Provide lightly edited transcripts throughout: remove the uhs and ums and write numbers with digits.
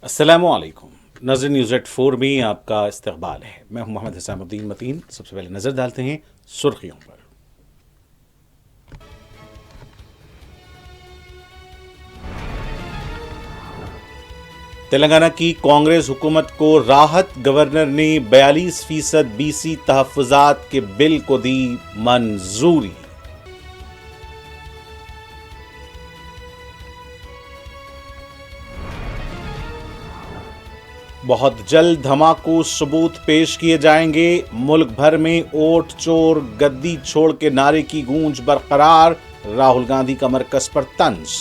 अस्सलामुअलैकुम। नजर news eight 4 में आपका इस्तकबाल है। मैं हूं मोहम्मद हिसामुद्दीन मतीन। सबसे पहले नजर डालते हैं सुर्खियों पर। तेलंगाना की कांग्रेस हुकूमत को राहत। गवर्नर ने 42% बीसी तहफ़्फ़ुज़ात के बिल को दी मंजूरी। बहुत जल्द धमाको सबूत पेश किए जाएंगे। मुल्क भर में वोट चोर गद्दी छोड़ के नारे की गूंज बरकरार। राहुल गांधी का मरकज पर तंज।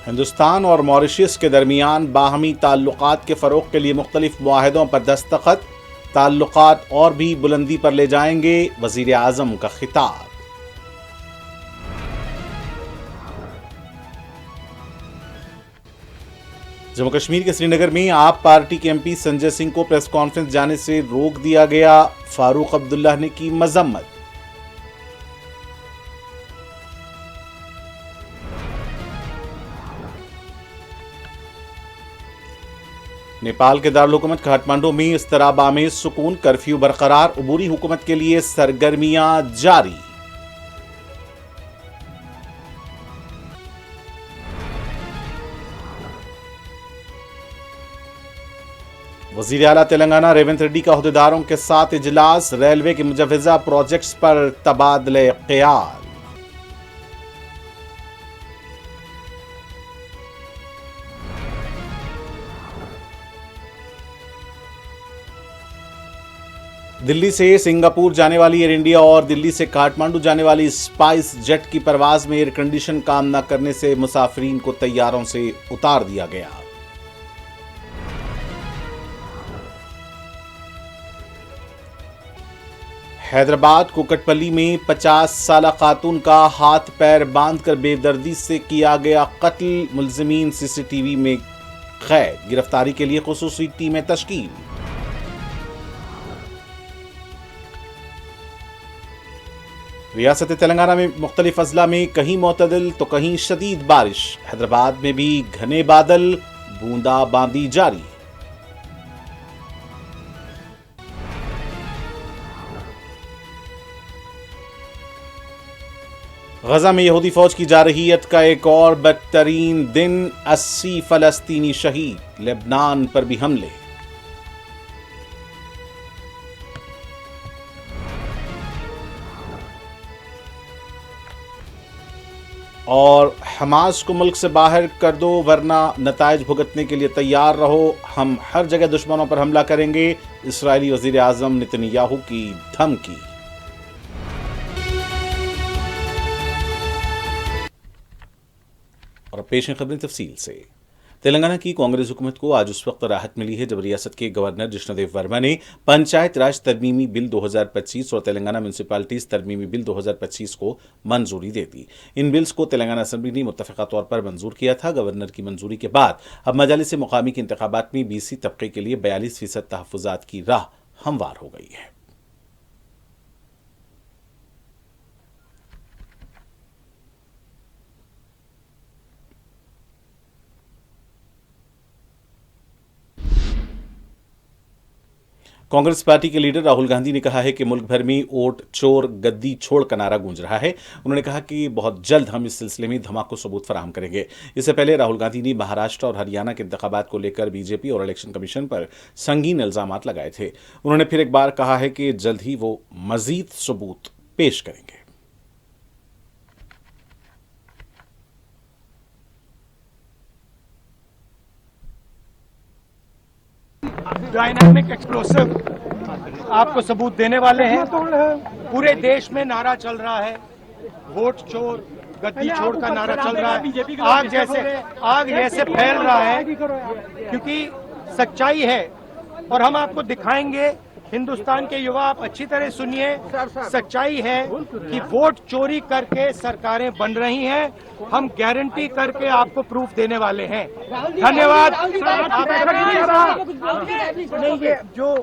हिंदुस्तान और मॉरिशस के दरमियान बाहमी ताल्लुकात के फरोग के लिए मुख्तलिफ मुआहदों पर दस्तखत। ताल्लुकात और भी बुलंदी पर ले जाएंगे, वजीर आजम का खिताब। जम्मू कश्मीर के श्रीनगर में आप पार्टी के एमपी संजय सिंह को प्रेस कॉन्फ्रेंस जाने से रोक दिया गया। फारूक अब्दुल्ला ने की मजम्मत। नेपाल के दारुल हुकूमत काठमांडू में इस्तराब आमेज सुकून। कर्फ्यू बरकरार। अबूरी हुकूमत के लिए सरगर्मियां जारी। वजीर आला तेलंगाना रेवंत रेड्डी का अहदेदारों के साथ इजलास। रेलवे के मुजव्वजा प्रोजेक्ट्स पर तबादले ख्याल। दिल्ली से सिंगापुर जाने वाली एयर इंडिया और दिल्ली से काठमांडू जाने वाली स्पाइस जेट की परवाज में एयर कंडीशन काम न करने से मुसाफिरीन को तैयारों से उतार दिया गया। हैदराबाद कोकटपल्ली में 50 साला खातून का हाथ पैर बांधकर बेदर्दी से किया गया कत्ल। मुल्जिमीन सीसीटीवी में कैद। गिरफ्तारी के लिए खुसूसी टीमें तश्कील। रियासत तेलंगाना में मुख्तलिफ अजला में कहीं मोतदिल तो कहीं शदीद बारिश। हैदराबाद में भी घने बादल, बूंदाबांदी जारी। गजा में यहूदी फौज की जारहियत का एक और बदतरीन दिन। 80 फलस्तीनी शहीद। लेबनान पर भी हमले। और हमास को मुल्क से बाहर कर दो वरना नताइज भुगतने के लिए तैयार रहो। हम हर जगह दुश्मनों पर हमला करेंगे। इस्राएली वजीर आजम नेतन्याहू की धमकी। और पेश है खबरें तफसील से। तेलंगाना की कांग्रेस हुकूमत को आज उस वक्त राहत मिली है जब रियासत के गवर्नर जिष्णुदेव वर्मा ने पंचायत राज तरमीमी बिल 2025 और तेलंगाना म्यूनसिपैलिटीज तरमीमी बिल 2025 को मंजूरी दे दी। इन बिल्स को तेलंगाना असेंबली ने मुत्तफ़िक़ा तौर पर मंजूर किया था। गवर्नर की मंजूरी के बाद अब मजालिस मुकामी के इंतखाबात में बीसी तबके के लिए 42% तहफ़्फ़ुज़ात की राह हमवार हो गई है। कांग्रेस पार्टी के लीडर राहुल गांधी ने कहा है कि मुल्क भर में वोट चोर गद्दी छोड़ का नारा गूंज रहा है। उन्होंने कहा कि बहुत जल्द हम इस सिलसिले में धमाको सबूत फराहम करेंगे। इससे पहले राहुल गांधी ने महाराष्ट्र और हरियाणा के इंतखाबात को लेकर बीजेपी और इलेक्शन कमीशन पर संगीन इल्जाम लगाए थे। उन्होंने फिर एक बार कहा है कि जल्द ही वो मजीद सबूत पेश करेंगे। डायनामिक एक्सप्लोसिव आपको सबूत देने वाले हैं। पूरे देश में नारा चल रहा है, वोट चोर गद्दी छोड़ का नारा चल रहा है। आग जैसे फैल रहा है क्योंकि सच्चाई है और हम आपको दिखाएंगे। हिंदुस्तान के युवा, आप अच्छी तरह सुनिए, सच्चाई है कि वोट चोरी करके सरकारें बन रही हैं। हम गारंटी करके आपको प्रूफ देने वाले हैं। धन्यवाद। नहीं, ये जो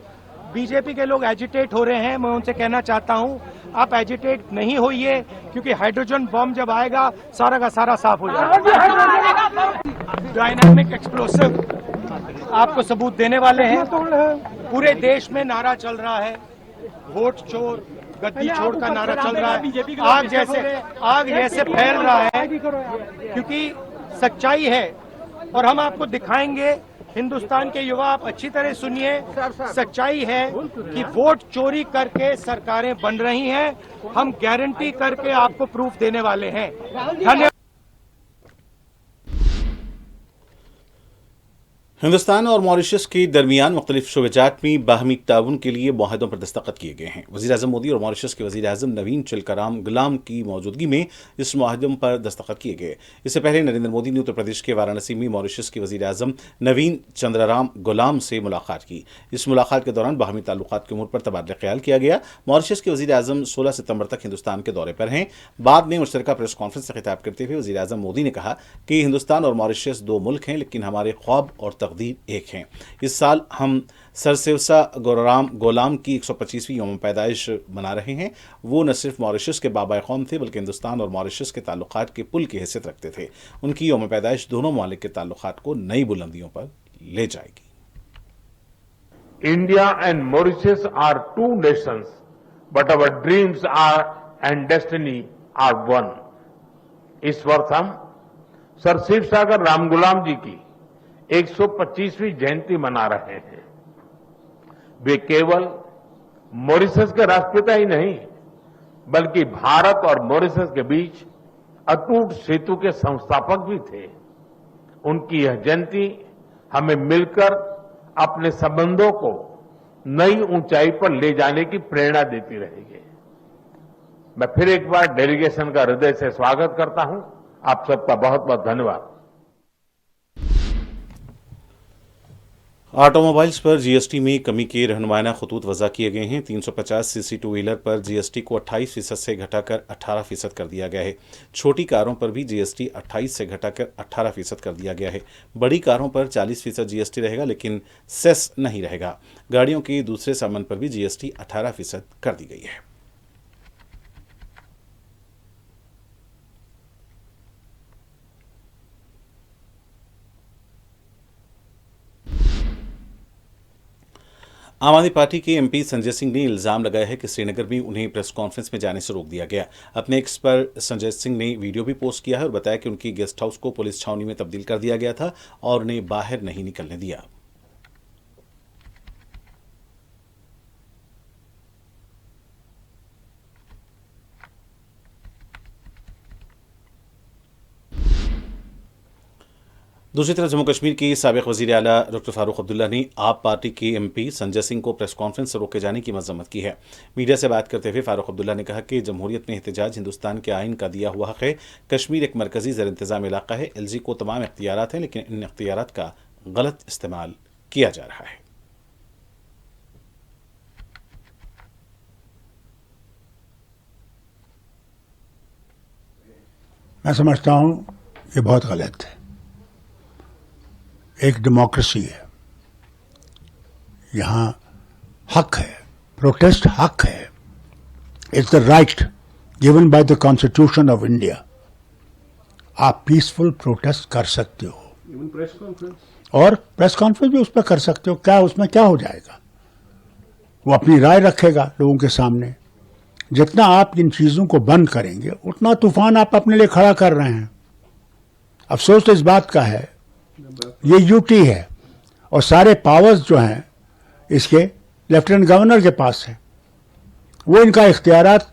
बीजेपी के लोग एजिटेट हो रहे हैं, मैं उनसे कहना चाहता हूं आप एजिटेट नहीं होइए, क्योंकि हाइड्रोजन बॉम्ब जब आएगा सारा का सारा साफ हो जाएगा। डायनामिक एक्सप्लोसिव आपको सबूत देने वाले हैं। पूरे देश में नारा चल रहा है, वोट चोर गद्दी चोर का नारा चल रहा है, आग जैसे फैल रहा है, क्योंकि सच्चाई है। और हम आपको दिखाएंगे, हिंदुस्तान के युवा आप अच्छी तरह सुनिए, सच्चाई है कि वोट चोरी करके सरकारें बन रही हैं। हम गारंटी करके आपको प्रूफ देने वाले हैं। धन्यवाद। हिंदुस्तान और मॉरिशस के दरमियान मुख्तलिफ शोबेजात में बाहमी ताउन के लिए मुआहदों पर दस्तखत किए गए हैं। वज़ीर-ए-आज़म मोदी और मॉरिशस के वज़ीर-ए-आज़म नवीन चलकराम गुलाम की मौजूदगी में इस मुआहदों पर दस्तखत किए गए। इससे पहले नरेंद्र मोदी ने उत्तर प्रदेश के वाराणसी में मॉरिशस के वज़ीर-ए-आज़म नवीन चंद्राराम गुलाम से मुलाकात की। इस मुलाकात के दौरान बाहमी ताल्लुकात के उमूर पर तबादला ख्याल किया गया। मॉरिशस के वज़ीर-ए-आज़म 16 सितंबर तक हिंदुस्तान के दौरे पर हैं। बाद में मुश्तरका प्रेस कॉन्फ्रेंस से खिताब करते हुए वज़ीर-ए-आज़म मोदी ने कहा कि हिंदुस्तान और मॉरिशस दो मुल्क हैं, लेकिन हमारे ख्वाब और तकदीर एक हैं। इस साल हम सरसेवसा गोलाम की 125वीं यौम पैदाइश मना रहे हैं। वो न सिर्फ मॉरिशस के बाबा कौम थे, बल्कि हिंदुस्तान और मॉरिशस के ताल्लुकात के पुल की हैसियत रखते थे। उनकी यौम पैदाइश दोनों ममालिक के ताल्लुकात को नई बुलंदियों पर ले जाएगी। India and Mauritius are two nations, but our dreams are and destiny are one. इस वर्ष हम सर शिव सागर राम गुलाम जी की 125वीं जयंती मना रहे हैं। वे केवल मॉरिशस के राष्ट्रपिता ही नहीं, बल्कि भारत और मॉरिशस के बीच अटूट सेतु के संस्थापक भी थे। उनकी यह जयंती हमें मिलकर अपने संबंधों को नई ऊंचाई पर ले जाने की प्रेरणा देती रहेगी। मैं फिर एक बार डेलीगेशन का हृदय से स्वागत करता हूं। आप सबका बहुत बहुत धन्यवाद। ऑटोमोबाइल्स पर जीएसटी में कमी के रहनुमाना खतूत वज़ा किए गए हैं। 350 सीसी टू व्हीलर पर जीएसटी को 28% से घटाकर 18% कर दिया गया है। छोटी कारों पर भी जीएसटी 28 से घटाकर 18% कर दिया गया है। बड़ी कारों पर 40% जीएसटी रहेगा, लेकिन सेस नहीं रहेगा। गाड़ियों के दूसरे सामान पर भी जीएसटी 18% कर दी गई है। आम आदमी पार्टी के एमपी संजय सिंह ने इल्जाम लगाया है कि श्रीनगर में उन्हें प्रेस कॉन्फ्रेंस में जाने से रोक दिया गया। अपने एक्स पर संजय सिंह ने वीडियो भी पोस्ट किया है और बताया कि उनकी गेस्ट हाउस को पुलिस छावनी में तब्दील कर दिया गया था और उन्हें बाहर नहीं निकलने दिया। दूसरी तरफ जम्मू कश्मीर के साबिक वज़ीर आला डॉक्टर फारूक अब्दुल्ला ने आप पार्टी के एमपी संजय सिंह को प्रेस कॉन्फ्रेंस से रोके जाने की मजम्मत की है। मीडिया से बात करते हुए फारूक अब्दुल्ला ने कहा कि जमहूरियत में एहतजाज हिंदुस्तान के आइन का दिया हुआ हक है। कश्मीर एक मरकजी ज़र इंतज़ाम इलाका है। एलजी को तमाम इख्तियारात हैं, लेकिन इन इख्तियारात का गलत इस्तेमाल किया जा रहा है। मैं समझता हूं ये बहुत गलत है। एक डेमोक्रेसी है, यहां हक है, प्रोटेस्ट हक है। It's the right given by the constitution of India. आप पीसफुल प्रोटेस्ट कर सकते हो, प्रेस कॉन्फ्रेंस और प्रेस कॉन्फ्रेंस भी उस पर कर सकते हो। क्या उसमें क्या हो जाएगा? वो अपनी राय रखेगा लोगों के सामने। जितना आप इन चीजों को बंद करेंगे, उतना तूफान आप अपने लिए खड़ा कर रहे हैं। अफसोस इस बात का है, ये यूटी है और सारे पावर्स जो हैं इसके लेफ्टिनेंट गवर्नर के पास है। वो इनका इख्तियारात।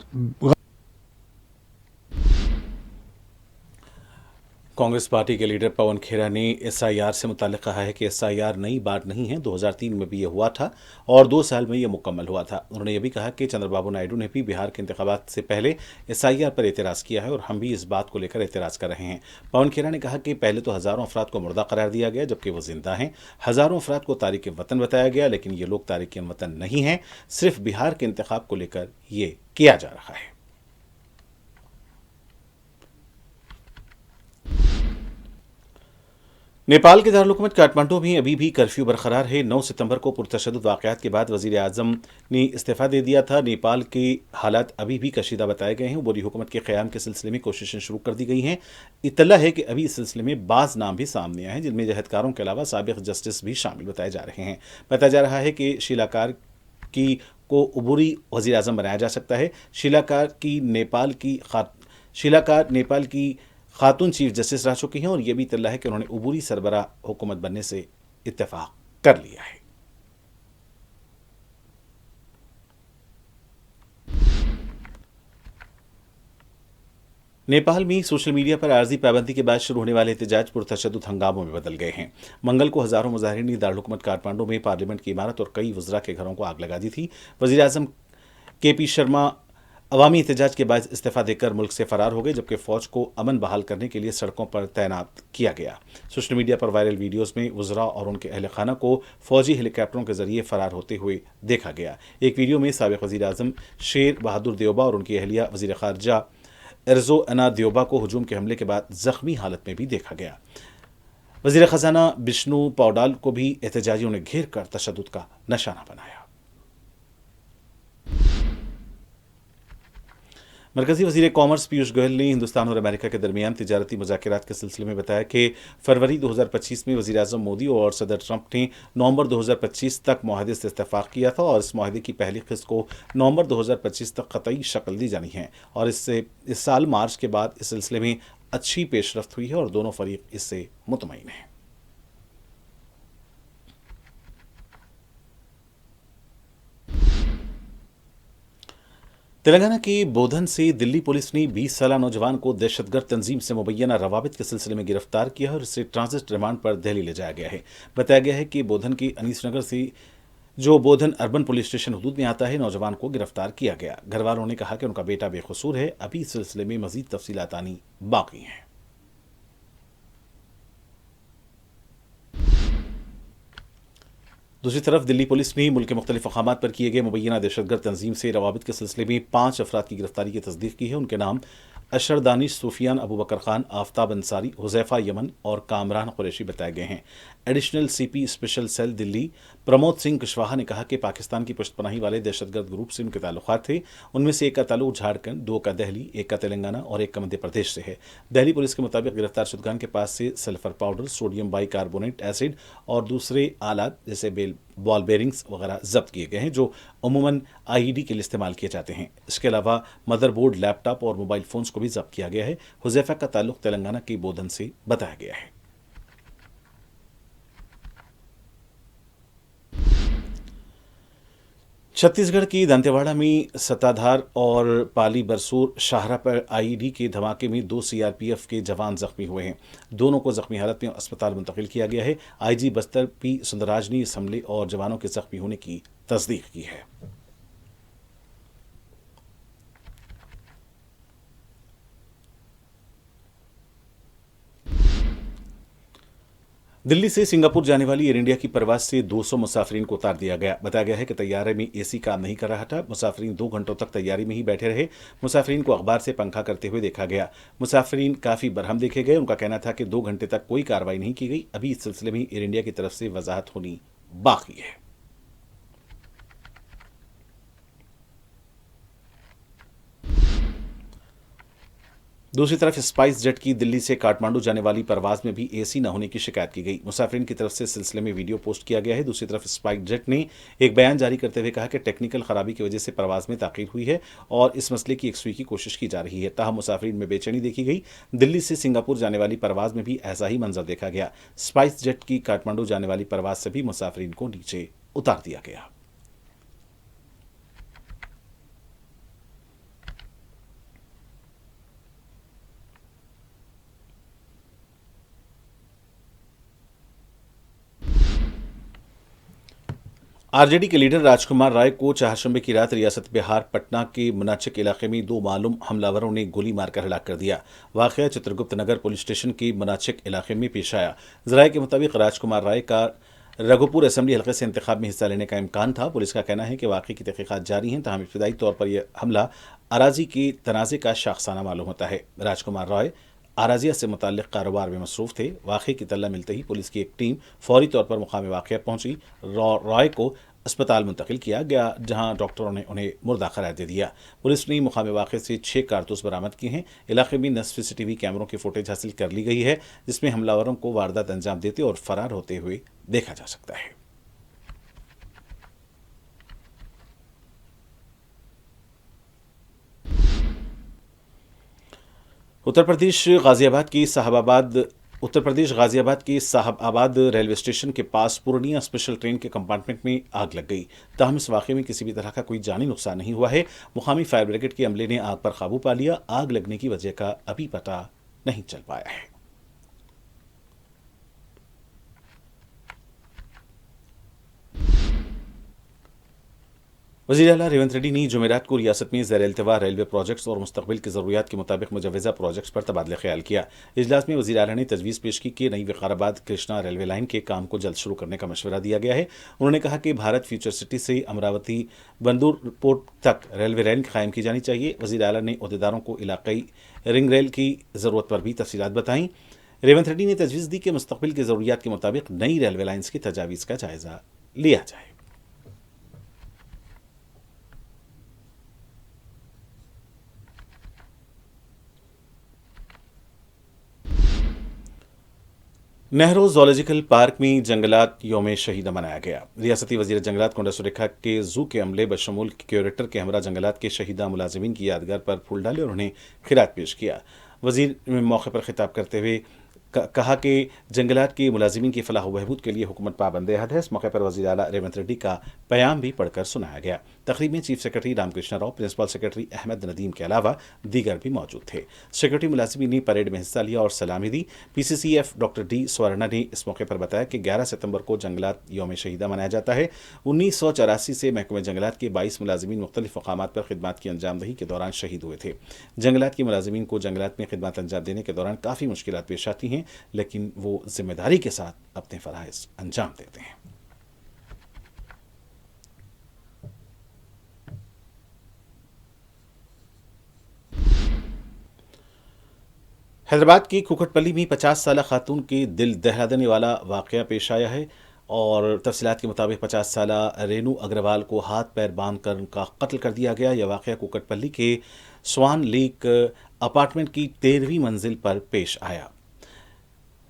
कांग्रेस पार्टी के लीडर पवन खेरा ने एसआईआर से मुताल्लिक कहा है कि एसआईआर नई बात नहीं है। 2003 में भी यह हुआ था और 2 साल में यह मुकम्मल हुआ था। उन्होंने यह भी कहा कि चंद्रबाबू नायडू ने भी बिहार के इंतखाबात से पहले एसआईआर पर एतराज़ किया है और हम भी इस बात को लेकर एतराज़ कर रहे हैं। पवन खेरा ने कहा कि पहले तो हज़ारों अफराद को मुर्दा करार दिया गया, जबकि वो जिंदा हैं। हज़ारों अफराद को तारिक वतन बताया गया, लेकिन ये लोग तारिक वतन नहीं हैं। सिर्फ बिहार के इंतखाब को लेकर ये किया जा रहा है। नेपाल के दारुल काठमांडू में अभी भी कर्फ्यू बरकरार है। 9 सितंबर को पुरतशद्दुद वाक़यात के बाद वज़ीर आज़म ने इस्तीफ़ा दे दिया था। नेपाल के हालात अभी भी कशीदा बताए गए हैं। उबूरी हुकूमत के क़याम के सिलसिले में कोशिशें शुरू कर दी गई हैं। इत्तला है कि अभी इस सिलसिले में बाज़ नाम भी सामने आए हैं, जिनमें जहदकारों के अलावा साबिक़ जस्टिस भी शामिल बताए जा रहे हैं। बताया जा रहा है कि शीलाकार की को उबूरी वज़ीर आज़म बनाया जा सकता है। शीलाकार नेपाल की खातून चीफ जस्टिस रह चुकी हैं और यह भी इत्तला है कि उन्होंने उबूरी सरबराह हुकूमत बनने से इत्तेफाक कर लिया है। नेपाल में सोशल मीडिया पर आर्जी पाबंदी के बाद शुरू होने वाले एहतजाज पुरतशद्दुद हंगामों में बदल गए हैं। मंगल को हजारों मुजाहिरीन ने दारुल हुकूमत काठमांडू में पार्लियामेंट की इमारत और कई वज़रा के घरों को आग लगा दी थी। वज़ीर आज़म KP शर्मा अवामी एहतजाज के बाद इस्तीफ़ा देकर मुल्क से फरार हो गए, जबकि फौज को अमन बहाल करने के लिए सड़कों पर तैनात किया गया। सोशल मीडिया पर वायरल वीडियोस में वज़रा और उनके अहल खाना को फौजी हेलीकॉप्टरों के जरिए फरार होते हुए देखा गया। एक वीडियो में साबिक़ वज़ीर आज़म शेर बहादुर देओबा और उनकी अहलिया वज़ीर ख़ारजा एर्जो अना देओबा को हुजूम के हमले के बाद जख्मी हालत में भी देखा गया। वज़ीर ख़ज़ाना बिश्नू पौडाल को भी एहतजाजियों ने घेर कर तशद्दुद का निशाना बनाया। मरकजी वज़ीर कॉमर्स पीयूष गोयल ने हिंदुस्तान और अमेरिका के दरमियान तिजारती मुज़ाकरात के सिलसिले में बताया कि फरवरी 2025 में वज़ीर आज़म मोदी और सदर ट्रंप ने नवंबर 2025 तक मुआहदे से इत्तेफाक किया था और इस मुआहदे की पहली किस्त को नवंबर 2025 तक क़तई शक्ल दी जानी है और इस साल मार्च के बाद इस सिलसिले में अच्छी पेशरफ्त हुई है और दोनों फरीक इससे मुतमईन हैं। तेलंगाना के बोधन से दिल्ली पुलिस ने 20 साला नौजवान को दहशतगर्द तंजीम से मुबैना रवाबित के सिलसिले में गिरफ्तार किया और इसे ट्रांजिट रिमांड पर दिल्ली ले जाया गया है। बताया गया है कि बोधन के अनीस नगर से, जो बोधन अर्बन पुलिस स्टेशन हदूद में आता है, नौजवान को गिरफ्तार किया गया। घर वालों ने कहा कि उनका बेटा बेकसूर है। अभी इस सिलसिले में मजीद तफसीलात आनी बाकी हैं। दूसरी तरफ दिल्ली पुलिस ने मुल्क के मुख्तलिफ मकामात पर किए गए मुबैना दहशतगर्द तंजीम से रवाबित के सिलसिले में 5 अफराद की गिरफ्तारी की तस्दीक की है। उनके नाम अशर दानिश, सूफियान अबू बकर खान, आफ्ताब अंसारी, हुज़ैफा यमन और कामरान कुरैशी बताए गए हैं। Additional CP special cell Delhi Pramod Singh Kushwaha ने कहा कि पाकिस्तान की पुश्तपनाही वाले दहशतगर्द ग्रुप से उनके ताल्लुकात थे। उनमें से एक का ताल्लुक झारखंड, 2 का दिल्ली, 1 का तेलंगाना और 1 का मध्य प्रदेश से है। दिल्ली पुलिस के मुताबिक गिरफ्तार शुदगान के पास से sulphur powder, sodium bicarbonate acid और दूसरे आलात जैसे बॉल बेरिंग्स वगैरह जब्त किए गए हैं, जो अमूमन IED के लिए इस्तेमाल किए जाते हैं। इसके अलावा मदरबोर्ड, लैपटॉप और मोबाइल फोन्स को भी जब्त किया गया है। हुज़ैफा का ताल्लुक तेलंगाना के बोधन से बताया गया है। छत्तीसगढ़ की दंतेवाड़ा में सत्ताधार और पाली बरसूर शाहरा पर IED के धमाके में 2 CRPF के जवान जख्मी हुए हैं। दोनों को जख्मी हालत में अस्पताल मुंतकिल किया गया है। IG बस्तर P सुंदरराज ने इस हमले और जवानों के जख्मी होने की तस्दीक की है। दिल्ली से सिंगापुर जाने वाली एयर इंडिया की परवाज से 200 मुसाफिरीन को उतार दिया गया। बताया गया है कि तैयारे में AC काम नहीं कर रहा था। मुसाफिरीन 2 घंटों तक तैयारी में ही बैठे रहे। मुसाफिरीन को अखबार से पंखा करते हुए देखा गया। मुसाफिरीन काफ़ी बरहम देखे गए। उनका कहना था कि 2 घंटे तक कोई कार्रवाई नहीं की गई। अभी इस सिलसिले में एयर इंडिया की तरफ से वजाहत होनी बाकी है। दूसरी तरफ स्पाइस जेट की दिल्ली से काठमांडू जाने वाली परवाज में भी AC न होने की शिकायत की गई। मुसाफिरीन की तरफ से इस सिलसिले में वीडियो पोस्ट किया गया है। दूसरी तरफ स्पाइस जेट ने एक बयान जारी करते हुए कहा कि टेक्निकल खराबी की वजह से परवाज में ताखीर हुई है और इस मसले की यकसुई की कोशिश की जा रही है। ताहम मुसाफिरीन में बेचैनी देखी गई। दिल्ली से सिंगापुर जाने वाली परवाज में भी ऐसा ही मंजर देखा गया। स्पाइस जेट की काठमांडू जाने वाली परवाज से भी मुसाफिरीन को नीचे उतार दिया गया। RJD के लीडर राजकुमार राय को चारशंबे की रात रियासत बिहार पटना के मुनाचिक इलाके में 2 मालूम हमलावरों ने गोली मारकर हलाक कर दिया। वाकया चित्रगुप्त नगर पुलिस स्टेशन के मुनाचिक इलाके में पेश आया। जराये के मुताबिक राजकुमार राय का रघुपुर असेंबली हल्के से इंतखाब में हिस्सा लेने का इम्कान था। पुलिस का कहना है कि वाकई की तहकीकात जारी हैं, तहम इब्तदाई तौर पर यह हमला अराजी के तनाज़े का शाखसाना मालूम होता है। राजकुमार राय आराजिया से मुताल्लिक कारोबार में मसरूफ थे। वाक़े की तल्ला मिलते ही पुलिस की एक टीम फौरी तौर पर मुकाम वाक़या पहुंची। रॉय को अस्पताल मुंतकिल किया गया, जहां डॉक्टरों ने उन्हें मुर्दा करार दे दिया। पुलिस ने मुकाम वाक़े से 6 कारतूस बरामद किए हैं। इलाके में 10 CCTV कैमरों की फुटेज हासिल कर ली गई है, जिसमें हमलावरों को वारदात अंजाम देते और फरार होते हुए देखा जा सकता है। उत्तर प्रदेश गाजियाबाद की साहबाबाद रेलवे स्टेशन के पास पूर्णिया स्पेशल ट्रेन के कंपार्टमेंट में आग लग गई। ताहम इस वाक़े में किसी भी तरह का कोई जानी नुकसान नहीं हुआ है। मुकामी फायर ब्रिगेड के अमले ने आग पर काबू पा लिया। आग लगने की वजह का अभी पता नहीं चल पाया है। वज़ीर आला रेवंत रेड्डी ने जुमेरात को रियासत में ज़ेर-ए-इल्तिवा रेलवे प्रोजेक्ट्स और मुस्तक़बिल की ज़रूरियात के मुताबिक मुजव्वज़ा प्रोजेक्ट्स पर तबादला ख्याल किया। इजलास में वज़ीर आला ने तजवीज़ पेश की कि नई विकाराबाद कृष्णा रेलवे लाइन के काम को जल्द शुरू करने का मशवरा दिया गया है। उन्होंने कहा कि भारत फ्यूचर सिटी से अमरावती बंदूर पोर्ट तक रेलवे लाइन कायम की जानी चाहिए। वज़ीर आला ने ओहदेदारों को इलाकई रिंग रेल की ज़रूरत पर भी तफसीलात बताईं। रेवंत रेड्डी ने तजवीज़ दी कि मुस्तक़बिल की ज़रूरियात के मुताबिक नई रेलवे लाइन्स की तजावीज़ का जायज़ा लिया जाए। नेहरू ज़ूलॉजिकल पार्क में जंगलात यौम शहीदा मनाया गया। रियासती वज़ीर जंगलात कोंडा सुरेखा के जू के अमले बशमूल क्यूरेटर के हमरा जंगलात के शहीदा मुलाजिमीन की यादगार पर फूल डाले और उन्हें खिरात पेश किया। वज़ीर ने मौके पर खिताब करते हुए कहा कि जंगलात के मुलाजिमीन की फलाह बहबूद के लिए हुकूमत पाबंद हद है। इस मौके पर वज़ीर आला रेवंत रेड्डी का बयान भी पढ़कर सुनाया गया। तकरीब में chief secretary Ramakrishna Rao, principal secretary Ahmad Nadeem के अलावा दीगर भी मौजूद थे। सेक्रेटरी मुलाजिमीन ने परेड में हिस्सा लिया और सलामी दी। PCCF डॉक्टर D स्वर्णा ने इस मौके पर बताया कि 11 सितंबर को जंगलात यौम शहीदा मनाया जाता है। 1984 से महकमे जंगलात के 22 मुलाजिमीन मुख्तलिफ मकामात पर खिदमत की अंजामदही के दौरान शहीद हुए थे। जंगलात के मुलाजिमीन को जंगलात में खिदमत अंजाम देने के दौरान काफ़ी मुश्किलात पेश आती हैं, लेकिन वो जिम्मेदारी के साथ अपने फराइज़ अंजाम देते हैं। हैदराबाद की कुकटपल्ली में 50 साला खातून के दिल दहला देने वाला वाक़या पेश आया है और तफसीलात के मुताबिक 50 साला रेनू अग्रवाल को हाथ पैर बांध कर उनका कत्ल कर दिया गया। यह वाक़या कुकटपल्ली के स्वान लेक अपार्टमेंट की 13वीं मंजिल पर पेश आया।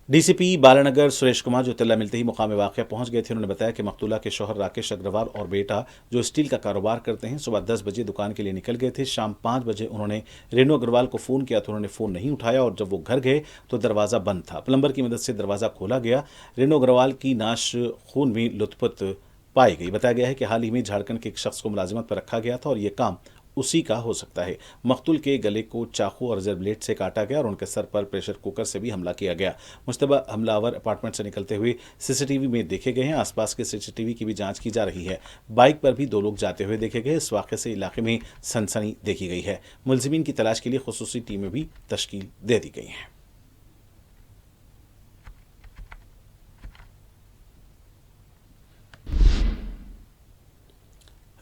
DCP बालानगर सुरेश कुमार जो इत्तला मिलते ही मुकाम वाक़या पहुंच गए थे। उन्होंने बताया कि मकतूला के शौहर राकेश अग्रवाल और बेटा जो स्टील का कारोबार करते हैं सुबह 10 बजे दुकान के लिए निकल गए थे। शाम 5 बजे उन्होंने रेनू अग्रवाल को फ़ोन किया तो उन्होंने फ़ोन नहीं उठाया और जब वो घर गए तो दरवाज़ा बंद था। प्लम्बर की मदद से दरवाज़ा खोला गया। रेनू अग्रवाल की नाश खून में लुथपत पाई गई। बताया गया है कि हाल ही में झारखंड के एक शख्स को मुलाजिमत पर रखा गया था और ये काम उसी का हो सकता है। मकतूल के गले को चाकू और रिजर्व ब्लेड से काटा गया और उनके सर पर प्रेशर कुकर से भी हमला किया गया। मुश्तबा हमलावर अपार्टमेंट से निकलते हुए CCTV में देखे गए हैं। आसपास के CCTV की भी जांच की जा रही है। बाइक पर भी 2 लोग जाते हुए देखे गए। इस वाक़े से इलाके में सनसनी देखी गई है। मुलजिमीन की तलाश के लिए खुसूसी टीमें भी तश्कील दे दी गई हैं।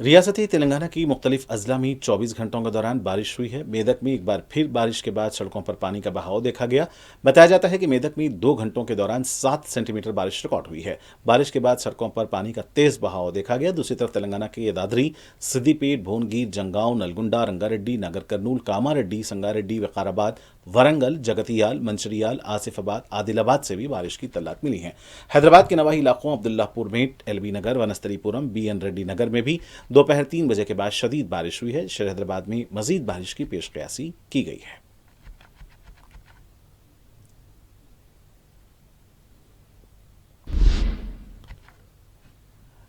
रियासती तेलंगाना की मुख्तलिफ अजला में 24 घंटों के दौरान बारिश हुई है। मेदक में एक बार फिर बारिश के बाद सड़कों पर पानी का बहाव देखा गया। बताया जाता है कि मेदक में 2 घंटों के दौरान 7 सेंटीमीटर बारिश रिकॉर्ड हुई है। बारिश के बाद सड़कों पर पानी का तेज बहाव देखा गया। दूसरी तरफ तेलंगाना के यादाद्री, सिद्दीपेट, भुवनगिर, जंगांव, नलगुंडा, रंगारेड्डी, नगर कर्नूल, कामारेड्डी, संगारेड्डी, विकाराबाद, वरंगल, जगतियाल, मंचिरियाल, आसिफाबाद, आदिलाबाद से भी बारिश की तल्लात मिली हैं। हैदराबाद के नवाही इलाकों अब्दुल्लापुर मेट, LB नगर, वनस्थलीपुरम, BN रेड्डी नगर में भी दोपहर 3 बजे के बाद शदीद बारिश हुई है। शहर हैदराबाद में मजीद बारिश की पेशकयासी की गई है।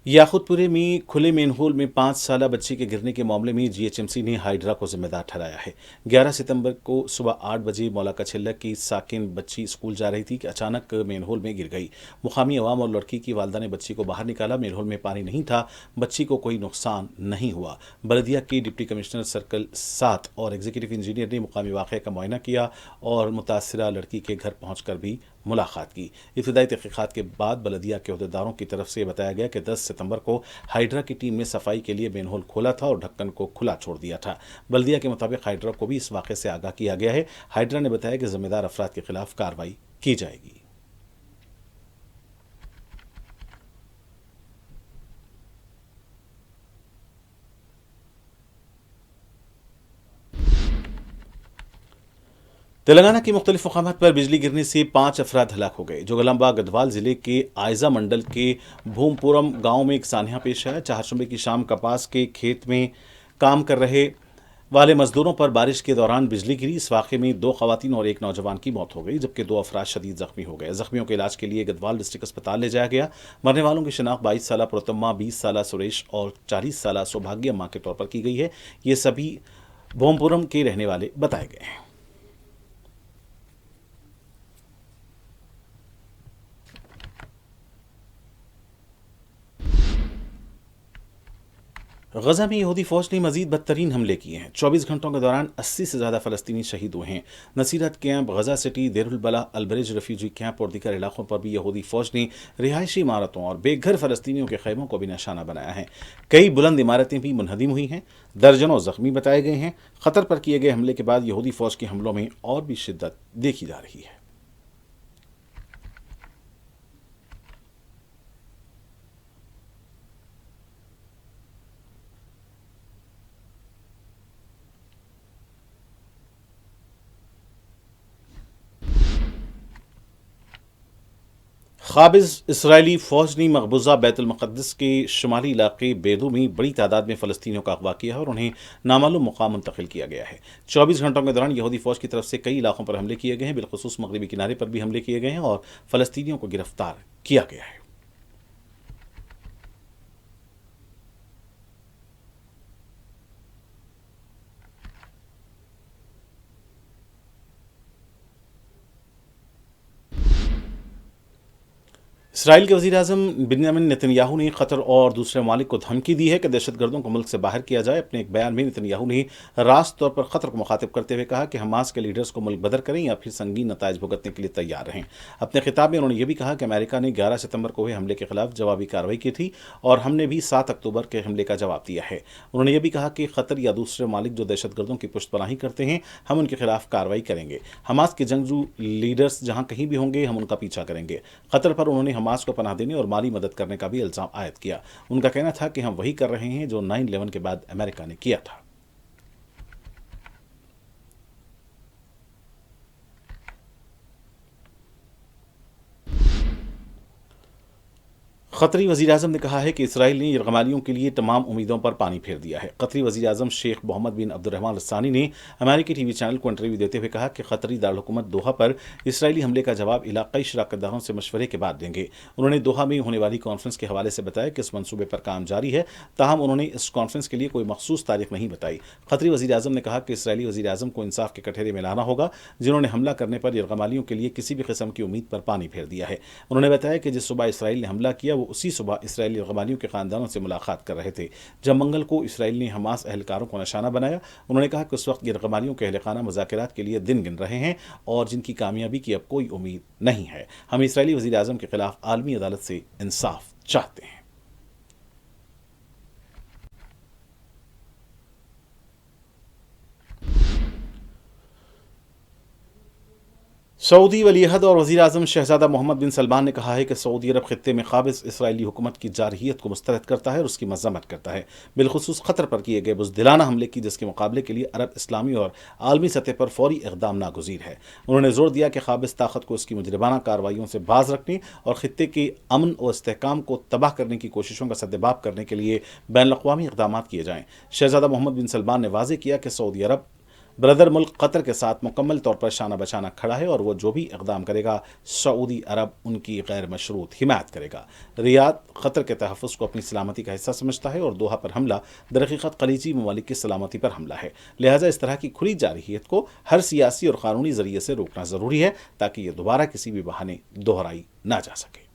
याकुतपुरे में खुले मेनहोल में 5 साला बच्ची के गिरने के मामले में GHMC ने हाइड्रा को जिम्मेदार ठहराया है। 11 सितंबर को सुबह 8 बजे मौलाका छिल्लक की साकिन बच्ची स्कूल जा रही थी कि अचानक मेनहोल में गिर गई। मुकामी अवाम और लड़की की वालदा ने बच्ची को बाहर निकाला। मेनहोल में पानी नहीं था। बच्ची को कोई नुकसान नहीं हुआ। बल्दिया के डिप्टी कमिश्नर सर्कल 7 और एग्जीक्यूटिव इंजीनियर ने मुकामी वाक़े का मुआयना किया और मुतासिरा लड़की के घर पहुंचकर भी मुलाकात की। इब्तिदाई तहक़ीक़ात के बाद बल्दिया के अहदेदारों की तरफ से बताया गया कि 10 सितंबर को हाइड्रा की टीम ने सफाई के लिए मेनहोल खोला था और ढक्कन को खुला छोड़ दिया था। बल्दिया के मुताबिक हाइड्रा को भी इस वाक़े से आगाह किया गया है। हाइड्रा ने बताया कि जिम्मेदार अफराद के खिलाफ कार्रवाई की जाएगी। तेलंगाना की मुख्तलिफ मकामात पर बिजली गिरने से 5 अफराद हलाक हो गए। जोगलंबा गढ़वाल जिले के आयजा मंडल के भूमपुरम गांव में एक सानहा पेश आया। चारशंबे की शाम कपास के खेत में काम कर रहे वाले मजदूरों पर बारिश के दौरान बिजली गिरी। इस वाक़े में 2 खवातीन और 1 नौजवान की मौत हो गई, जबकि 2 अफराद शदीद जख्मी हो गए। जख्मियों के इलाज के लिए गढ़वाल डिस्ट्रिक्ट अस्पताल ले जाया गया। मरने वालों की शिनाख्त 22 साला प्रोतम्मा, 20 साला सुरेश और 40 साला सौभाग्य अम्मा के तौर पर की गई है। ये सभी भूमपुरम के रहने वाले बताए गए हैं। गजा में यहूदी फौज ने मजीद बदतरीन हमले किए हैं। 24 घंटों के दौरान 80 से ज़्यादा फ़लस्तीनी शहीद हुए हैं। नसीरत कैंप, गजा सिटी, देरुल बला, अलबरेज रेफ्यूजी कैंप और दीगर इलाकों पर भी यहूदी फौज ने रिहायशी इमारतों और बेघर फ़लस्तीनियों के खैमों को भी निशाना बनाया है। कई बुलंद इमारतें भी मुनहदिम हुई हैं। दर्जनों जख्मी बताए गए हैं। क़तर पर किए गए हमले के बाद यहूदी फौज के हमलों में और भी शिद्दत देखी जा रही है। क़ाबिज़ इसराइली फ़ौज ने मकबूजा बैतुल मुक़द्दस के शुमाली इलाके बेदू में बड़ी तादाद में फ़लस्तीनियों का अगवा किया है और उन्हें नामालूम मुकाम मुंतकिल किया गया है। 24 घंटों के दौरान यहूदी फ़ौज की तरफ से कई इलाकों पर हमले किए गए हैं। बिलखुसूस मगरबी किनारे पर भी हमले किए गए हैं और फ़लस्तीनियों को गिरफ्तार किया गया है। इसराइल के वज़ीर-ए-आज़म बिन्यामिन नेतन्याहू ने क़तर और दूसरे ममालिक को धमकी दी है कि दहशतगर्दों को मुल्क से बाहर किया जाए। अपने एक बयान में नेतन्याहू ने रास्त तौर पर क़तर को मुखातिब करते हुए कहा कि हमास के लीडर्स को मुल्क बदर करें या फिर संगीन नताइज भुगतने के लिए तैयार रहें। अपने खिताब में उन्होंने यह भी कहा कि अमेरिका ने 11 सितंबर को हुए हमले के खिलाफ जवाबी कार्रवाई की थी और हमने भी 7 अक्टूबर के हमले का जवाब दिया है। उन्होंने यह भी कहा कि क़तर या दूसरे ममालिक जो दहशतगर्दों की पुष्टपनाही करते हैं, हम उनके खिलाफ कार्रवाई करेंगे। हमास के जंगजू लीडर्स जहां कहीं भी होंगे, हम उनका पीछा करेंगे। क़तर पर उन्होंने हमास को पनाह देने और माली मदद करने का भी इल्जाम आयद किया। उनका कहना था कि हम वही कर रहे हैं जो 9/11 के बाद अमेरिका ने किया था। क़तरी वज़ीर-ए-आज़म ने कहा है कि इसराइल ने यरगमालियों के लिए तमाम उम्मीदों पर पानी फेर दिया है। क़तरी वज़ीर-ए-आज़म शेख मोहम्मद बिन अब्दुर्रहमान अल-सानी ने अमेरिकी टीवी चैनल को इंटरव्यू देते हुए कहा कि क़तरी दारुल-हुकूमत दोहा पर इसराइली हमले का जवाब इलाक़ाई शराकतदारों से मशवरे के बाद देंगे। उन्होंने दोहा में होने वाली कॉन्फ्रेंस के हवाले से बताया कि इस मंसूबे पर काम जारी है, ताहम उन्होंने इस कॉन्फ्रेंस के लिए कोई मखसूस तारीख नहीं बताई। क़तरी वज़ीर-ए-आज़म ने कहा कि इसराइली वज़ीर-ए-आज़म को इंसाफ के कटहरे में लाना होगा, जिन्होंने हमला करने पर यरगमालियों के लिए किसी भी किस्म की उम्मीद पर पानी फेर दिया है। उन्होंने बताया कि जिस सुबह इसराइल ने हमला किया, वो उसी सुबह इसराइली यरगमालियों के खानदानों से मुलाकात कर रहे थे। जब मंगल को इसराइल ने हमास अहलकारों को निशाना बनाया, उन्होंने कहा कि उस वक्त यरगमालियों के अहलखाना मुज़ाकरात के लिए दिन गिन रहे हैं और जिनकी कामयाबी की अब कोई उम्मीद नहीं है। हम इसराइली वज़ीर-ए-आज़म के खिलाफ आलमी अदालत से इंसाफ चाहते हैं। सऊदी वलीअहद और वज़ीर-ए-आज़म शहज़ादा मोहम्मद बिन सलमान ने कहा है कि सऊदी अरब खित्ते में क़ाबिज़ इसराइली हुकूमत की जारहियत को मुस्तरद करता है और उसकी मज़म्मत करता है, बिलखुसूस क़तर पर किए गए बुज़दिलाना हमले की, जिसके मुकाबले के लिए अरब, इस्लामी और आलमी सतह पर फौरी इक़दाम नागुज़ीर है। उन्होंने जोर दिया कि क़ाबिज़ ताकत को उसकी मुजरिमाना कार्रवाइयों से बाज रखने और खित्ते के अमन और इस्तेहकाम को तबाह करने की कोशिशों का सद्देबाब करने के लिए बैनुल-अक़वामी इक़दाम किए जाएँ। शहज़ादा मोहम्मद बिन सलमान ने वाज़ेह किया कि सऊदी अरब ब्रदर मुल्क क़तर के साथ मुकम्मल तौर पर शाना बशाना खड़ा है और वो जो भी इक़दाम करेगा, सऊदी अरब उनकी गैर मशरूत हिमायत करेगा। रियाद क़तर के तहफ़्फ़ुज़ को अपनी सलामती का हिस्सा समझता है और दोहा पर हमला दरहक़ीक़त ख़लीजी ममालिक की सलामती पर हमला है। लिहाजा इस तरह की खुली जारहियत को हर सियासी और क़ानूनी ज़रिए से रोकना ज़रूरी है, ताकि ये दोबारा किसी भी बहाने दोहराई ना जा सके।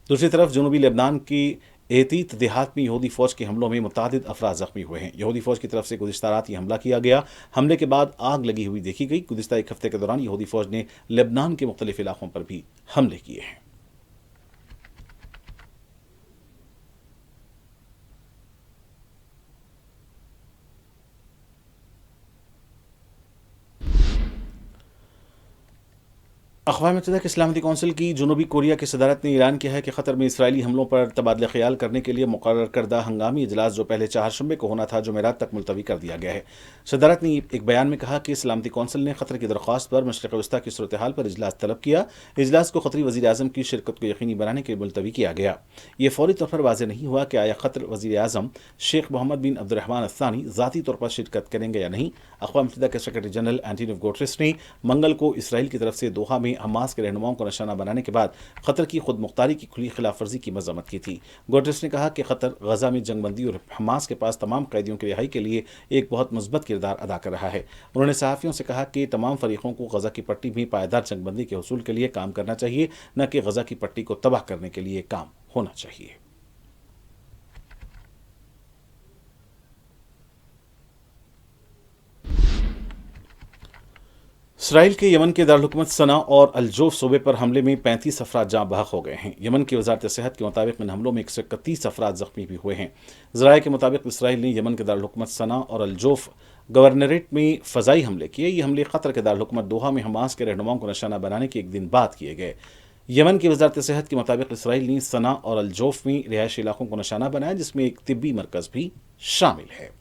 दूसरी तरफ जनूबी लेबनान की एतीत देहात में यहूदी फ़ौज के हमलों में मुतादिद अफराद ज़ख्मी हुए हैं। यहूदी फ़ौज की तरफ से गुज़िश्ता रात ये हमला किया गया। हमले के बाद आग लगी हुई देखी गई। गुज़िश्ता एक हफ्ते के दौरान यहूदी फ़ौज ने लेबनान के मुख्तलिफ इलाक़ों पर भी हमले किए हैं। अक़वाम मुत्तहिदा की सलामती कौंसिल की जनूबी कोरिया की सदारत ने ऐलान किया है कि क़तर में इसराइली हमलों पर तबादला ख्याल करने के लिए मुक़र्रर करदा हंगामी इजलास जो पहले चारशंबे को होना था जुमेरात तक मुलतवी कर दिया गया है। सदारत ने एक बयान में कहा कि सलामती कौंसिल ने क़तर की दरख्वास्त पर मशरिक़ वस्ता की सूरत हाल पर इजलास तलब किया। इजलास को क़तरी वज़ीर आज़म की शिरकत को यकीनी बनाने के लिए मुलतवी किया गया। ये फौरी तौर पर वाज़ेह नहीं हुआ कि आया क़तर वज़ीर आज़म शेख मोहम्मद बिन अब्दुर्रहमान अल-थानी ज़ाती तौर पर शिरकत करेंगे या नहीं। अक़वाम मुत्तहिदा के सेक्रेटरी जनरल एंटोनियो गुटेरेस ने मंगल को इसराइल की तरफ से दोहा में हमास के रहनुमाओं को निशाना बनाने के बाद क़तर की खुद मुख्तारी की खुली खिलाफ वर्जी की मज़म्मत की थी। गुटेरेस ने कहा कि क़तर गजा में जंगबंदी और हमास के पास तमाम कैदियों की रिहाई के लिए एक बहुत मुस्बत किरदार अदा कर रहा है। उन्होंने सहाफ़ियों से कहा कि तमाम फरीकों को गजा की पट्टी में पायदार जंगबंदी के हसूल के लिए काम करना चाहिए, न कि गजा की पट्टी को तबाह करने के लिए काम होना चाहिए। इसराइल के यमन के दारुल-हुकूमत सना और अल-जोफ सूबे पर हमले में 35 अफराद जाँ बहक हो गए हैं। यमन की वज़ारत सेहत के मुताबिक इन हमलों में 131 अफराद जख्मी भी हुए हैं। ज़राए के मुताबिक इसराइल ने यमन के दारुल-हुकूमत सना और अल-जोफ गवर्नरेट में फ़ज़ाई हमले किए। ये हमले क़तर के दारुल-हुकूमत दोहा में हमास के रहनुमाओं को निशाना बनाने के एक दिन बाद किए गए। यमन की वज़ारत सेहत के मुताबिक इसराइल ने सना और अल-जोफ में रिहायशी इलाकों को निशाना बनाया, जिसमें एक तिब्बी मरकज़ भी शामिल है।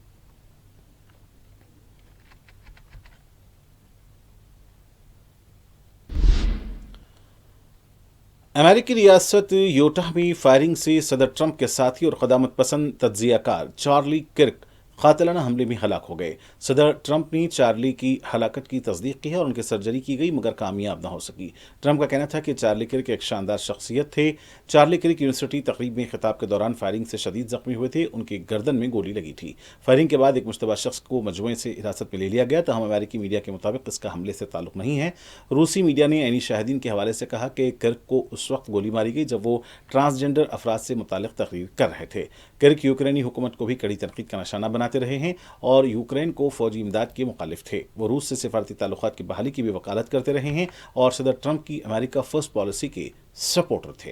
अमेरिकी रियासत यूटाह में फायरिंग से सदर ट्रंप के साथी और क़दामत पसंद तज्ज़ियाकार चार्ली किर्क कातिलाना हमले में हलाक हो गए। सदर ट्रंप ने चार्ली की हलाकत की तस्दीक की है और उनकी सर्जरी की गई, मगर कामयाब न हो सकी। ट्रंप का कहना था कि चार्ली किर्क एक शानदार शख्सियत थे। चार्ली किर्क यूनिवर्सिटी तकरीब में खिताब के दौरान फायरिंग से शदीद जख्मी हुए थे। उनकी गर्दन में गोली लगी थी। फायरिंग के बाद एक मुश्तबा शख्स को मजमूए से हिरासत में ले लिया गया। तहम अमेरिकी मीडिया के मुताबिक इसका हमले से ताल्लुक नहीं है। रूसी मीडिया ने ऐनी शाहिदीन के हवाले से कहा कि किर्क को उस वक्त गोली मारी गई जब वो ट्रांसजेंडर अफराद से मुताल्लिक तकरीर कर रहे थे। किर्क यूक्रेनी हुकूमत को भी कड़ी तनकीद का निशाना बनाते रहे हैं और यूक्रेन को फौजी इमदाद के मुखालिफ थे। वो रूस से सिफारती ताल्लुकात की बहाली की भी वकालत करते रहे हैं और सदर ट्रंप की अमेरिका फर्स्ट पॉलिसी के सपोर्टर थे।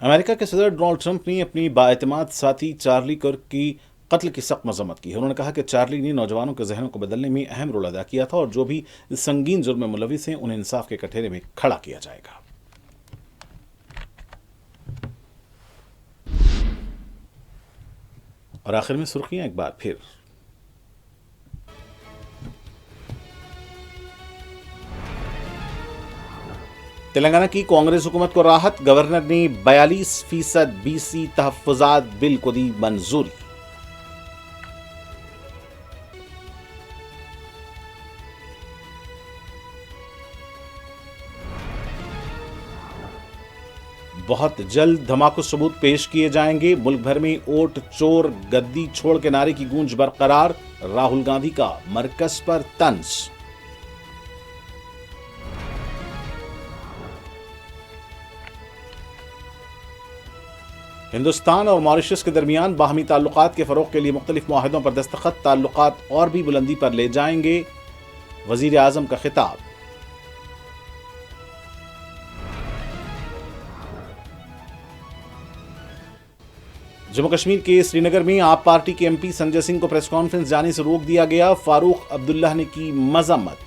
अमेरिका के सदर डोनाल्ड ट्रंप ने अपनी बाएतमाद साथी चार्ली किर्क की कत्ल की सख्त मजम्मत की है। उन्होंने कहा कि चार्ली ने नौजवानों के जहनों को बदलने में अहम रोल अदा किया था और जो भी संगीन जुर्म में मुलविस हैं उन्हें इंसाफ के कटहरे में खड़ा किया जाएगा। और आखिर में सुर्खियां एक बार फिर। तेलंगाना की कांग्रेस हुकूमत को राहत, गवर्नर ने 42% बीसी तहफ़्फ़ुज़ात बिल को दी मंजूरी। बहुत जल्द धमाकू सबूत पेश किए जाएंगे। मुल्क भर में वोट चोर गद्दी छोड़ के नारे की गूंज बरकरार। राहुल गांधी का मरकज पर तंज। हिंदुस्तान और मॉरिशस के दरमियान बाहमी ताल्लुकात के फरोग के लिए मुख्तलिफ मुआहदों पर दस्तखत, ताल्लुकात और भी बुलंदी पर ले जाएंगे। वजीर आजम का खिताब। जम्मू कश्मीर के श्रीनगर में आप पार्टी के एमपी संजय सिंह को प्रेस कॉन्फ्रेंस जाने से रोक दिया गया। फारूक अब्दुल्ला ने की मजम्मत।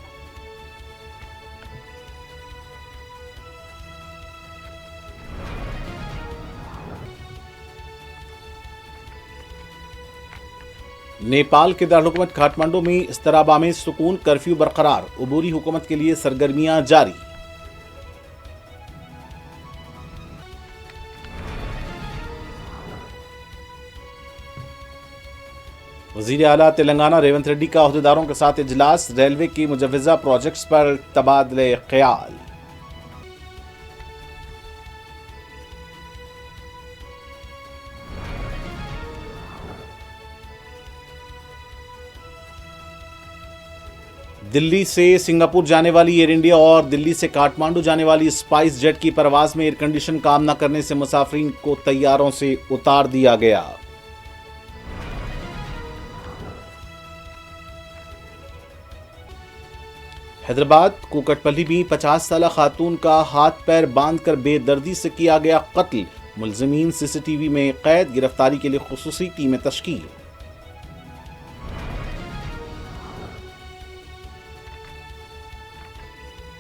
नेपाल के दारुल-हुकूमत काठमांडू में इस्तराबामेज़ सुकून, कर्फ्यू बरकरार। उबूरी हुकूमत के लिए सरगर्मियां जारी। वज़ीर आला तेलंगाना रेवंत रेड्डी का अहदेदारों के साथ इजलास। रेलवे की मुजव्वज़ा प्रोजेक्ट्स पर तबादले ख्याल। दिल्ली से सिंगापुर जाने वाली एयर इंडिया और दिल्ली से काठमांडू जाने वाली स्पाइस जेट की परवाज में एयर कंडीशन काम न करने से मुसाफिरीन को तैयारों से उतार दिया गया। हैदराबाद कुकटपल्ली में 50 साला खातून का हाथ पैर बांधकर बेदर्दी से किया गया कत्ल। मुलजिमीन सीसीटीवी में कैद। गिरफ्तारी के लिए खुसूसी टीमें तश्कील।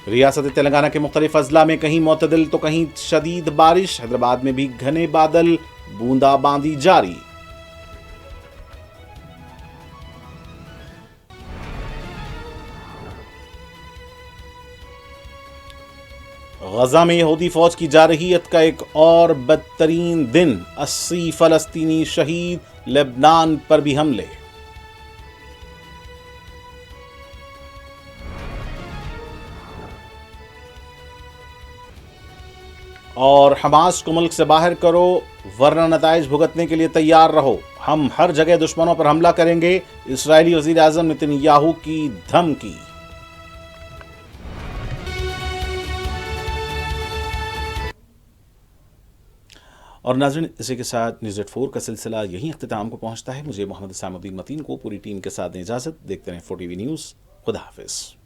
रियासत तेलंगाना के मुख्तलिफ अजला में कहीं मोतदिल तो कहीं शदीद बारिश। हैदराबाद में भी घने बादल, बूंदाबांदी जारी। गजा में यहूदी फौज की जारहियत का एक और बदतरीन दिन। 80 फलस्तीनी शहीद, लेबनान पर भी हमले। और हमास को मुल्क से बाहर करो वरना नताइज भुगतने के लिए तैयार रहो, हम हर जगह दुश्मनों पर हमला करेंगे। इस्राएली वजीर आजम नेतन्याहू की धमकी। और नाज़रीन, इसी के साथ न्यूज़ 4 का सिलसिला यहीं अख्तिताम को पहुंचता है। मुझे मोहम्मद सामुद्दीन मतीन को पूरी टीम के साथ इजाज़त। देखते रहें 4TV न्यूज़। खुदा हाफिज़।